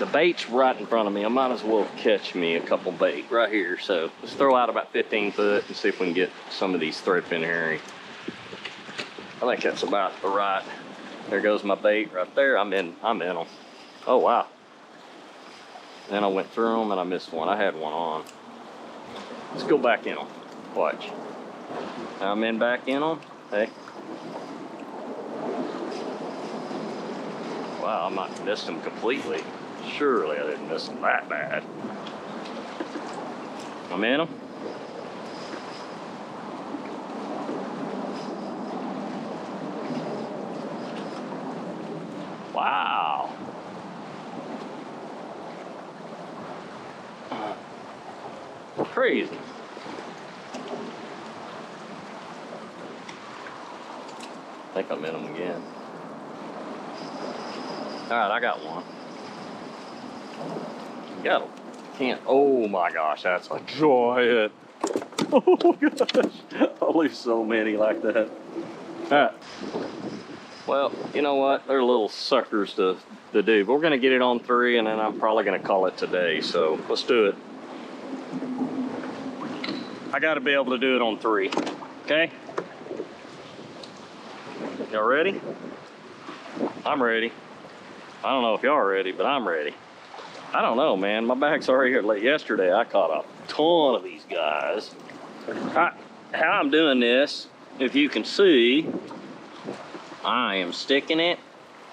the bait's right in front of me. I might as well catch me a couple bait right here. So let's throw out about 15 foot and see if we can get some of these threadfin herring. I think that's about the right. There goes my bait right there. I'm in them. Oh wow. Then I went through them and I missed one. I had one on. Let's go back in them. Watch. I'm in back in them. Hey. Wow, I might have missed them completely. Surely I didn't miss them that bad. I'm in them. Wow. Crazy. I think I'm in them again. All right, I got one. Got him. Can't. Oh my gosh, that's a giant. Oh gosh, I'll leave so many like that. All right. Well, you know what? They're little suckers to do. But we're gonna get it on 3, and then I'm probably gonna call it today. So let's do it. I got to be able to do it on 3. Okay. Y'all ready? I'm ready. I don't know if y'all are ready, but I'm ready. I don't know, man. My bag's already here. Like yesterday, I caught a ton of these guys. How I'm doing this, if you can see, I am sticking it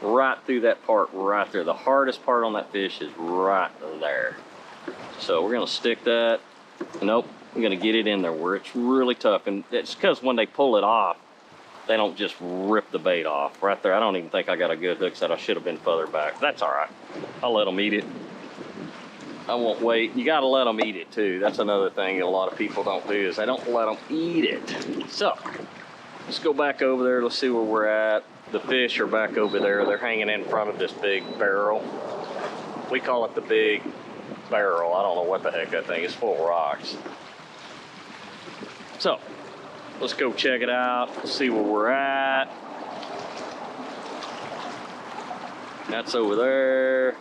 right through that part right there. The hardest part on that fish is right there. So we're gonna stick that. Nope, I'm gonna get it in there where it's really tough. And it's because when they pull it off, they don't just rip the bait off. Right there, I don't even think I got a good hook set. I should have been further back. That's all right. I'll let them eat it. I won't wait. You gotta let them eat it too. That's another thing a lot of people don't do is they don't let them eat it. So, let's go back over there. Let's see where we're at. The fish are back over there. They're hanging in front of this big barrel. We call it the big barrel. I don't know what the heck that thing is. Full of rocks. So, let's go check it out, see where we're at. That's over there.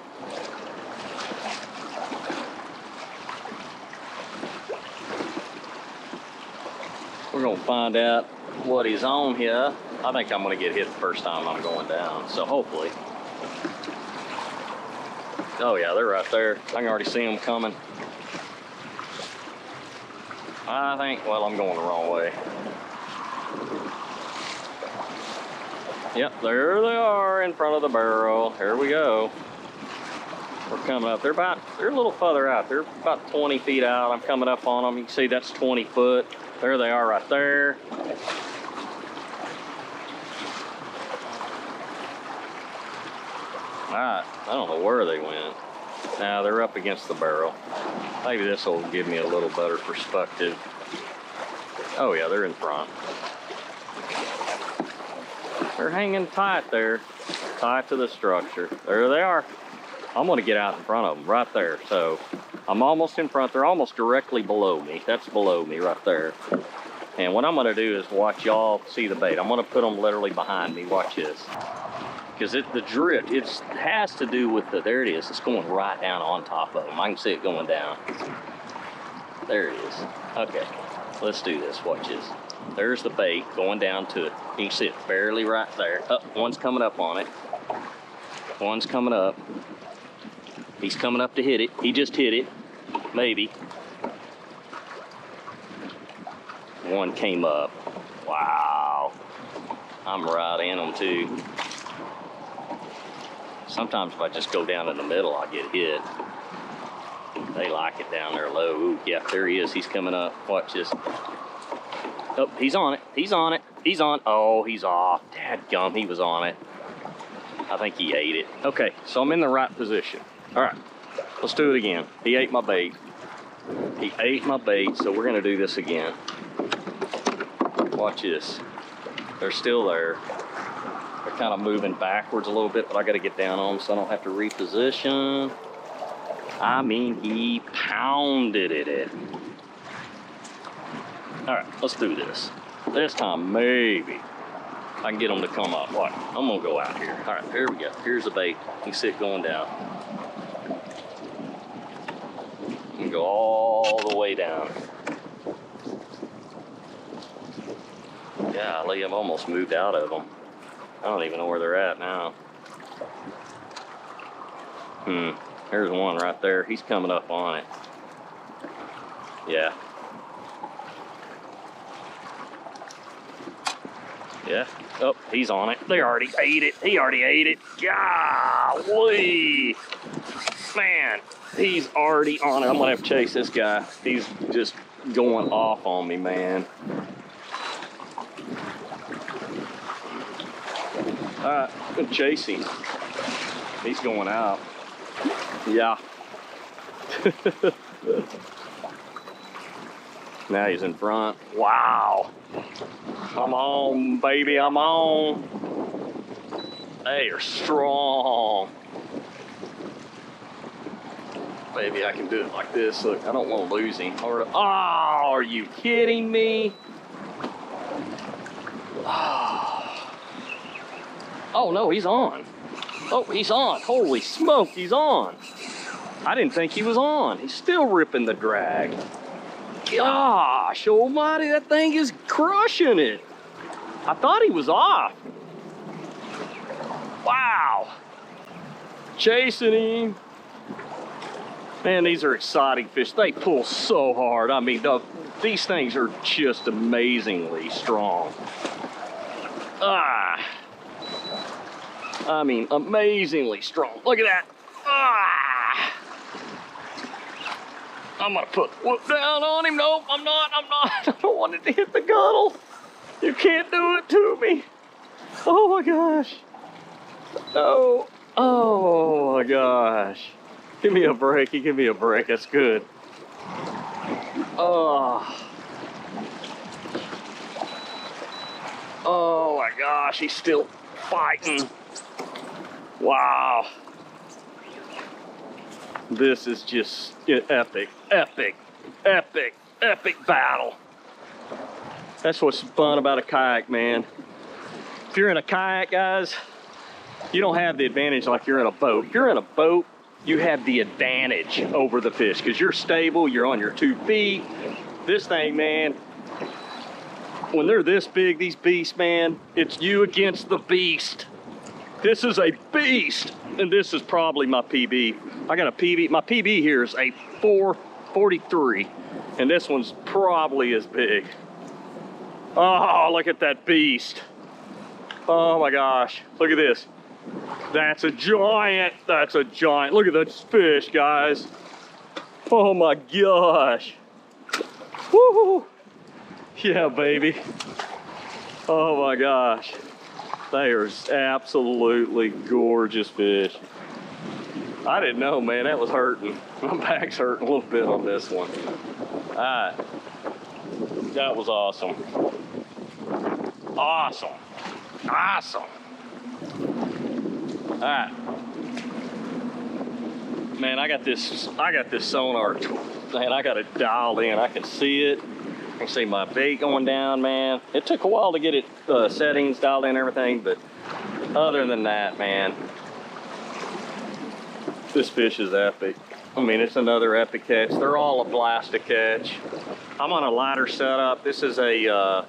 We're gonna find out what he's on here. I think I'm gonna get hit the first time I'm going down, so hopefully. Oh yeah, they're right there. I can already see them coming. I think, well, I'm going the wrong way. Yep, there they are in front of the barrel. Here we go. We're coming up. They're a little further out. They're about 20 feet out. I'm coming up on them. You can see that's 20 foot. There they are right there. All right, I don't know where they went. Now they're up against the barrel. Maybe this will give me a little better perspective. Oh yeah, they're in front. They're hanging tight there, tight to the structure. There they are. I'm gonna get out in front of them right there. So I'm almost in front. They're almost directly below me. That's below me right there. And what I'm gonna do is watch y'all see the bait. I'm gonna put them literally behind me. Watch this. Because the drift, it has to do with there it is. It's going right down on top of them. I can see it going down. There it is. Okay, let's do this. Watch this. There's the bait going down to it. You can see it barely right there. Oh, one's coming up on it. One's coming up. He's coming up to hit it. He just hit it. Maybe. One came up. Wow. I'm right in them too. Sometimes if I just go down in the middle, I get hit. They like it down there low. Ooh, yeah, there he is. He's coming up. Watch this. Oh, he's on it. He's on it. He's on. Oh, he's off. Dadgum, he was on it. I think he ate it. Okay, so I'm in the right position. All right, let's do it again. He ate my bait. He ate my bait, so we're gonna do this again. Watch this. They're still there. They're kind of moving backwards a little bit, but I gotta get down on them so I don't have to reposition. I mean, he pounded it. All right, let's do this. This time, maybe I can get them to come up. What? I'm gonna go out here. All right, here we go. Here's the bait. You can see it going down. go all the way down. Golly, I've almost moved out of them. I don't even know where they're at now. There's one right there. He's coming up on it. Yeah. Yeah. Oh, he's on it. They already ate it. He already ate it. Golly. Man, he's already on it. I'm gonna have to chase this guy. He's just going off on me, man. I'm gonna chase him. He's going out. Yeah. Now he's in front. Wow. Come on, baby, I'm on. They are strong. Maybe I can do it like this. Look, I don't want to lose him. Oh, are you kidding me? Oh no, he's on. Oh, he's on. Holy smoke, he's on. I didn't think he was on. He's still ripping the drag. Gosh almighty, that thing is crushing it. I thought he was off. Wow. Chasing him. Man, these are exciting fish. They pull so hard. I mean, these things are just amazingly strong. I mean, amazingly strong. Look at that. I'm gonna put the whoop down on him. Nope, I'm not. I don't want it to hit the gunnel. You can't do it to me. Oh my gosh. No. Oh my gosh. Give me a break. You give me a break. That's good. Oh. Oh my gosh. He's still fighting. Wow. This is just epic, epic, epic, epic battle. That's what's fun about a kayak, man. If you're in a kayak, guys, you don't have the advantage like you're in a boat. If you're in a boat, you have the advantage over the fish because you're stable, you're on your 2 feet. This thing, man, when they're this big, these beasts, man, it's you against the beast. This is a beast, and this is probably my PB. I got a PB, my PB here is a 443, and this one's probably as big. Oh, look at that beast. Oh my gosh, look at this. That's a giant, that's a giant. Look at that fish, guys. Oh my gosh. Woo! Yeah, baby. Oh my gosh. They are absolutely gorgeous fish. I didn't know, man, that was hurting. My back's hurting a little bit on this one. All right, that was awesome. Awesome, awesome. All right, man, I got this sonar, man, I got it dialed in. I can see it. I can see my bait going down, man. It took a while to get it settings dialed in and everything, but other than that, man, this fish is epic. I mean, it's another epic catch. They're all a blast to catch. I'm on a lighter setup. This is a,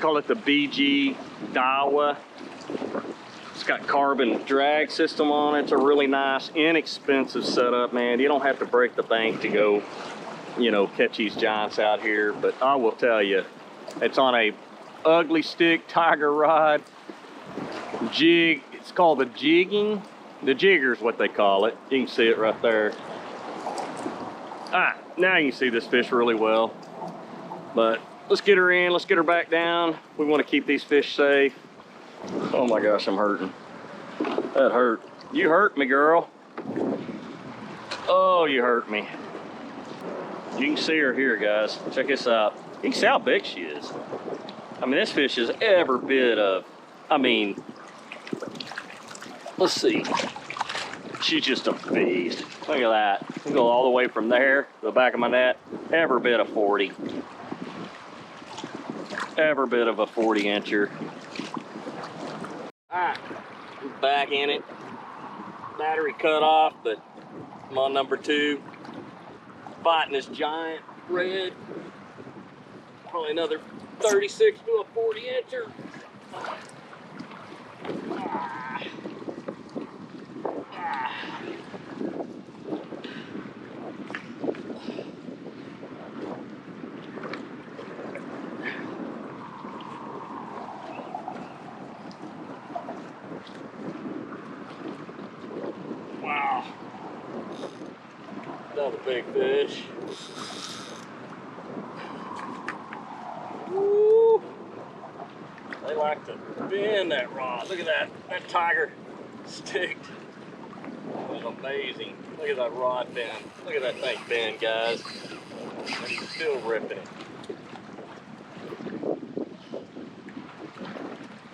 call it the BG Daiwa. It's got carbon drag system on it. It's a really nice, inexpensive setup, man. You don't have to break the bank to go, you know, catch these giants out here. But I will tell you, it's on a ugly stick tiger rod jig. It's called the jigging. The jigger is what they call it. You can see it right there. Now you can see this fish really well. But let's get her in, let's get her back down. We want to keep these fish safe. Oh my gosh, I'm hurting. That hurt. You hurt me, girl. Oh, you hurt me. You can see her here, guys. Check this out. You can see how big she is. I mean, this fish is every bit of, I mean, let's see. She's just a beast. Look at that. We go all the way from there to the back of my net. Every bit of 40. Every bit of a 40-incher. All right, back in it. Battery cut off, but I'm on number 2. biting this giant red. Probably another 36 to a 40 incher. Wow. Another big fish. Woo. They like to bend that rod. Look at that. That tiger sticked. That was amazing. Look at that rod bend. Look at that thing bend, guys. And he's still ripping it.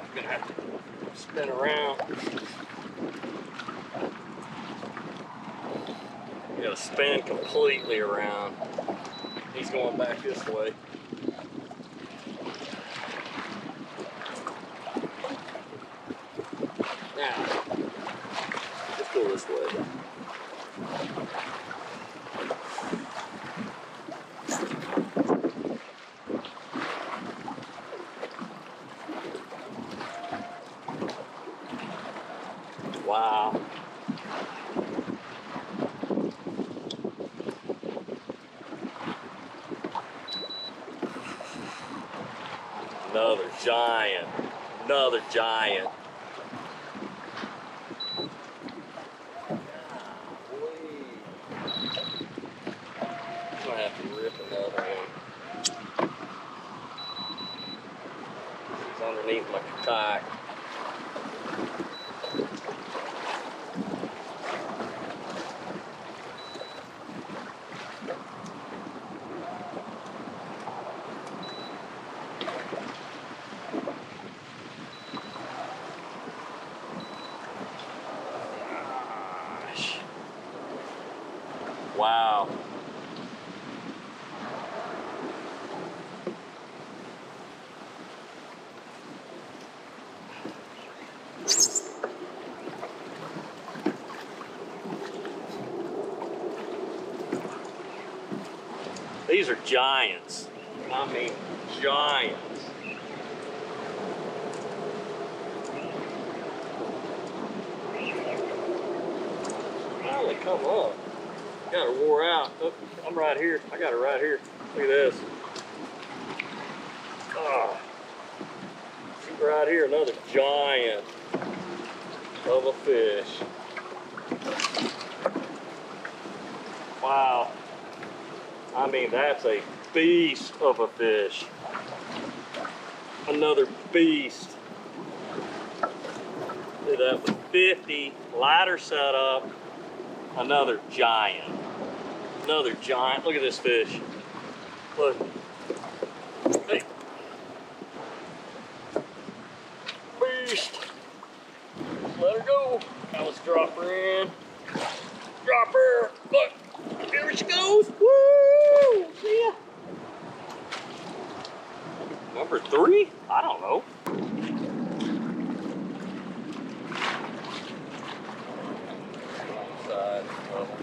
I'm gonna have to spin around. You gotta spin completely around. He's going back this way. Now, let's go this way. Wow. Another giant. Another giant. Golly. I'm gonna have to rip another one. He's underneath my kayak. Wow. These are giants. I mean, giants. Finally come up. Got her wore out. Oh, I'm right here. I got her right here. Look at this. Oh, she's right here. Another giant of a fish. Wow. I mean, that's a beast of a fish. Another beast. Look at that with 50 ladder setup. Another giant. Another giant. Look at this fish. Look. Hey. Beast. Let her go. Now let's drop her in. Drop her. Look. Here she goes. Woo! See ya. Number 3? I don't know. Side level.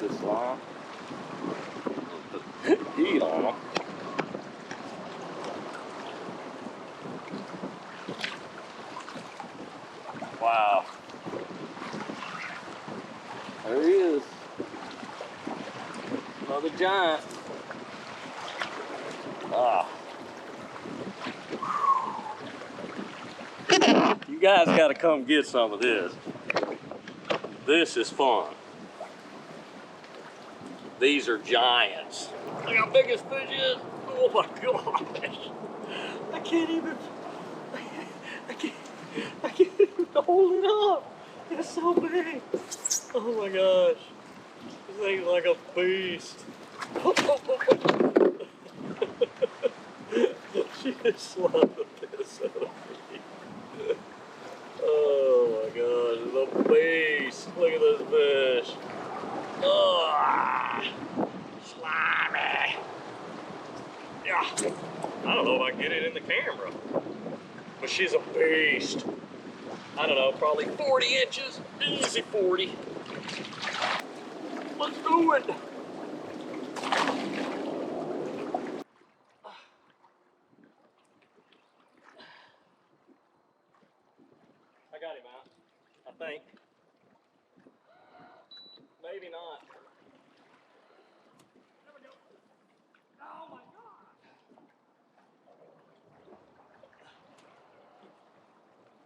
this line. Put heat on them. Wow. There he is. Another giant. Ah. You guys got to come get some of this. This is fun. These are giants. Look how big this fish is. Oh my gosh. I can't even hold it up. It's so big. Oh my gosh. This thing's like a beast. She just slapped the piss out of me. Oh my gosh, it's a beast. Look at this fish. Oh, slimy. Yeah. I don't know if I can get it in the camera. But she's a beast. I don't know, probably 40 inches. Easy 40. Let's do it. I got him out, I think. Maybe not.